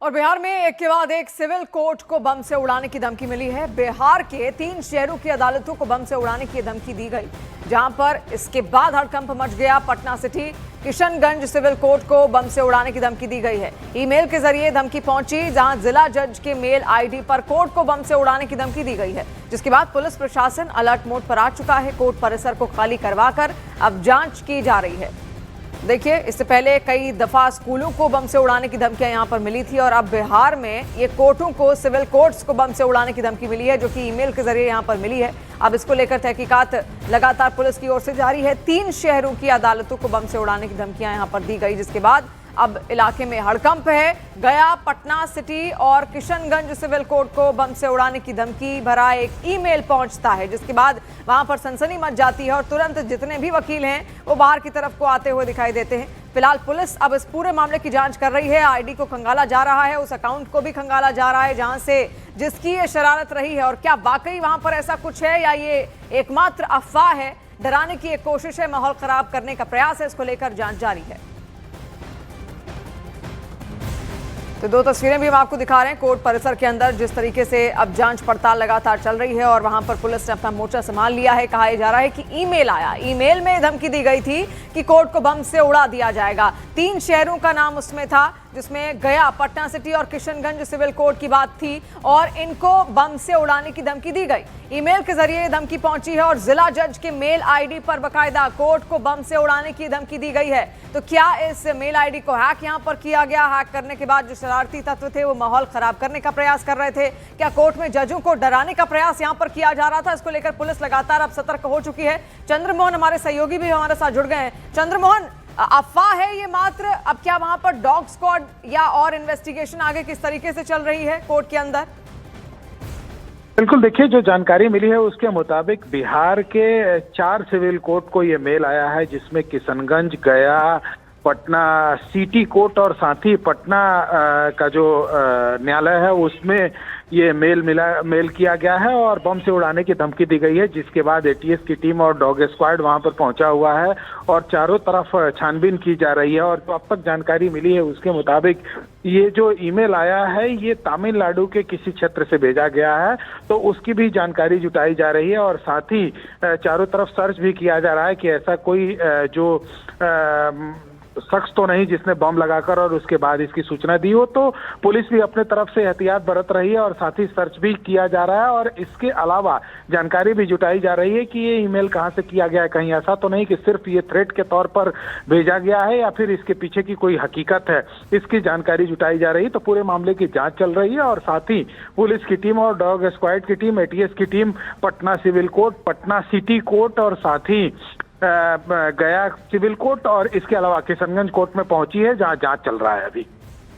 और बिहार में एक के बाद एक सिविल कोर्ट को बम से उड़ाने की धमकी मिली है। बिहार के 3 शहरों की अदालतों को बम से उड़ाने की धमकी दी गई, जहां पर इसके बाद हड़कंप मच गया। Patna city Kishanganj civil court को बम से उड़ाने की धमकी दी गई है। ईमेल के जरिए धमकी पहुंची, जहां जिला जज के मेल आईडी पर कोर्ट को बम से उड़ाने की धमकी दी गई है, जिसके बाद पुलिस प्रशासन अलर्ट मोड पर आ चुका है। कोर्ट परिसर को खाली करवाकर अब जांच की जा रही है। देखिए, इससे पहले कई दफा स्कूलों को बम से उड़ाने की धमकियां यहां पर मिली थी और अब बिहार में ये कोर्टों को, सिविल कोर्ट्स को बम से उड़ाने की धमकी मिली है, जो कि ईमेल के जरिए यहां पर मिली है। अब इसको लेकर तहकीकात लगातार पुलिस की ओर से जारी है। 3 शहरों की अदालतों को बम से उड़ाने की धमकियां यहां पर दी गई, जिसके बाद अब इलाके में हड़कंप है। गया, पटना सिटी और किशनगंज सिविल कोर्ट को बम से उड़ाने की धमकी भरा एक ईमेल पहुंचता है, जिसके बाद वहां पर सनसनी मच जाती है और तुरंत जितने भी वकील हैं वो बाहर की तरफ को आते हुए दिखाई देते हैं। फिलहाल पुलिस अब इस पूरे मामले की जांच कर रही है। आईडी को खंगाला जा रहा है, उस अकाउंट को भी खंगाला जा रहा है जहां से जिसकी ये शरारत रही है, और क्या वाकई वहां पर ऐसा कुछ है या ये एकमात्र अफवाह है, डराने की एक कोशिश है, माहौल खराब करने का प्रयास है। इसको लेकर जांच जारी है। तो 2 तस्वीरें भी हम आपको दिखा रहे हैं कोर्ट परिसर के अंदर, जिस तरीके से अब जांच पड़ताल लगातार चल रही है और वहां पर पुलिस ने अपना मोर्चा संभाल लिया है। कहा जा रहा है कि ईमेल आया, ईमेल में धमकी दी गई थी कि कोर्ट को बम से उड़ा दिया जाएगा। 3 शहरों का नाम उसमें था, जिसमें गया, पटना सिटी और किशनगंज सिविल कोर्ट की बात थी, और इनको बम से उड़ाने की धमकी दी गई। ईमेल के जरिए ये धमकी पहुंची है और जिला जज के मेल आईडी पर बकायदा कोर्ट को बम से उड़ाने की धमकी दी गई है। तो क्या इस मेल आईडी को हैक यहां पर किया गया? हैक करने के बाद जो शरारती तत्व थे वो माहौल खराब करने का प्रयास कर रहे थे? क्या कोर्ट में जजों को डराने का प्रयास यहां पर किया जा रहा था? इसको लेकर पुलिस लगातार अब सतर्क हो चुकी है। चंद्रमोहन, हमारे सहयोगी भी हमारे साथ जुड़ गए हैं। चंद्रमोहन, अफवाह है ये मात्र, अब क्या वहां पर डॉग स्क्वाड या और इन्वेस्टिगेशन आगे किस तरीके से चल रही है कोर्ट के अंदर? बिल्कुल, देखिए, जो जानकारी मिली है उसके मुताबिक बिहार के 4 सिविल कोर्ट को ये मेल आया है, जिसमें किशनगंज, गया, पटना सिटी कोर्ट और साथ ही पटना का जो न्यायालय है उसमें ये मेल किया गया है और बम से उड़ाने की धमकी दी गई है। जिसके बाद एटीएस की टीम और डॉग स्क्वाड वहां पर पहुंचा हुआ है और चारों तरफ छानबीन की जा रही है। और जो अब तक जानकारी मिली है उसके मुताबिक ये जो ईमेल आया है ये तमिलनाडु के किसी क्षेत्र से भेजा गया है, तो उसकी भी जानकारी जुटाई जा रही है। और साथ ही चारों तरफ सर्च भी किया जा रहा है कि ऐसा कोई जो शख्स तो नहीं जिसने बम लगाकर और उसके बाद इसकी सूचना दी हो। तो पुलिस भी अपने तरफ से एहतियात बरत रही है और साथ ही सर्च भी किया जा रहा है। और इसके अलावा जानकारी भी जुटाई जा रही है कि ये ईमेल कहां से किया गया है। कहीं ऐसा तो नहीं कि सिर्फ ये थ्रेट के तौर पर भेजा गया है या फिर इसके पीछे की कोई हकीकत है, इसकी जानकारी जुटाई जा रही है। तो पूरे मामले की जांच चल रही है और साथ ही पुलिस की टीम और डॉग स्क्वाड की टीम, एटीएस की team Patna civil court, Patna city court और साथ ही गया सिविल कोर्ट और इसके अलावा किशनगंज कोर्ट में पहुंची है, जहां जांच चल रहा है अभी।